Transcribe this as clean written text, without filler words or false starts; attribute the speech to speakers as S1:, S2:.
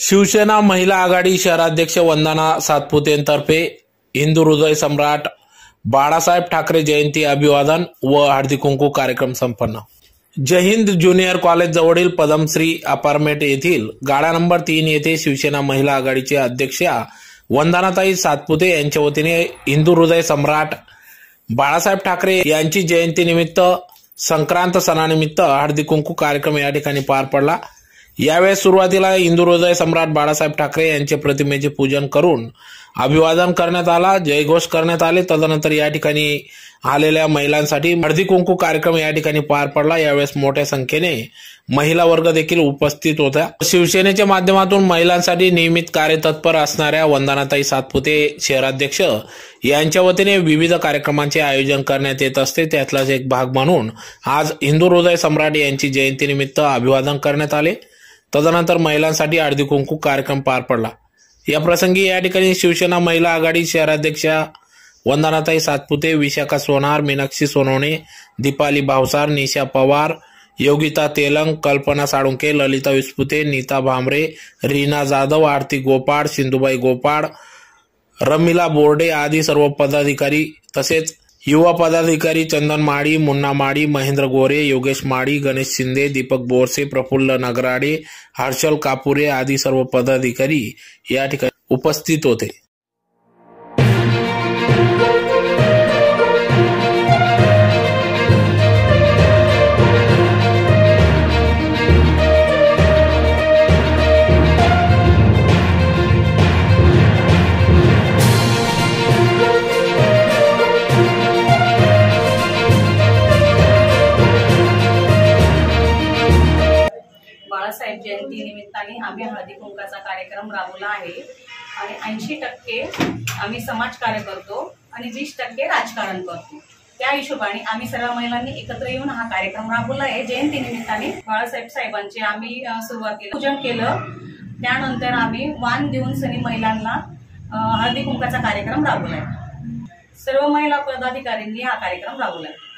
S1: शिवसेना महिला आघाडी शहराध्यक्ष वंदना सातपुतेंतर्फे हिंदू हृदय सम्राट बाळासाहेब ठाकरे जयंती अभिवादन व हळदी कुंकू कार्यक्रम संपन्न। जय हिंद ज्युनियर कॉलेज जवळील पद्मश्री अपार्टमेंट येथील गाडा नंबर 3 येथे शिवसेना महिला आघाडीचे अध्यक्षा वंदनाताई सातपुते यांच्या वतीने हिंदू हृदय सम्राट बाळासाहेब ठाकरे यांची जयंती निमित्त संक्रांत सणानिमित्त हळदी कुंकू कार्यक्रम या ठिकाणी पार पडला। यावेळी सुरुवातीला हिंदू हृदय सम्राट बाळासाहेब ठाकरे यांचे प्रतिमेचे पूजन करून अभिवादन करण्यात आला, जयघोष करण्यात आले। तदनंतर या ठिकाणी आलेल्या महिलांसाठी हळदी कुंकू कार्यक्रम या ठिकाणी पार पडला। यावेळेस मोठ्या संख्येने महिला वर्ग देखील उपस्थित होत्या। शिवसेनेच्या माध्यमातून महिलांसाठी नियमित कार्यतत्पर असणाऱ्या वंदनाताई सातपुते शहराध्यक्ष यांच्या वतीने विविध कार्यक्रमांचे आयोजन करण्यात येत असते। त्यातलाच एक भाग म्हणून आज हिंदू हृदय सम्राट यांची जयंतीनिमित्त अभिवादन करण्यात आले। तदनंतर महिलांसाठी हळदी कुंकू कार्यक्रम पार पडला। या प्रसंगी या ठिकाणी शिवसेना महिला आघाडी शहराध्यक्षा वंदनाताई सातपुते, विशाखा सोनार, मीनाक्षी सोनवणे, दीपाली भावसार, निशा पवार, योगिता तेलंग, कल्पना साळुंके, ललिता विस्पुते, नीता भामरे, रीना जाधव, आरती गोपाळ, सिंधुबाई गोपाळ, रमिला बोर्डे आदी सर्व पदाधिकारी तसेच युवा पदाधिकारी चंदन माळी, मुन्ना माळी, महेंद्र गोरे, योगेश माळी, गणेश शिंदे, दीपक बोरसे, प्रफुल्ल नगराडे, हर्षल कापुरे आदी सर्व पदाधिकारी या ठिकाणी उपस्थित होते।
S2: बाळासाहेब जयंती निमित्ताने आम्ही हळदी कुंकाचा कार्यक्रम राबवला आहे आणि 80% आम्ही समाजकार्य करतो आणि 20% राजकारण करतो। त्या हिशोबाने आम्ही सर्व महिलांनी एकत्र येऊन हा कार्यक्रम राबवला आहे। जयंती निमित्ताने बाळासाहेब साहेबांचे आम्ही सुरुवातीला पूजन केलं, त्यानंतर आम्ही वाण देऊन सनी महिलांना हळदी कुंकाचा कार्यक्रम राबवला आहे। सर्व महिला पदाधिकाऱ्यांनी हा कार्यक्रम राबवला आहे।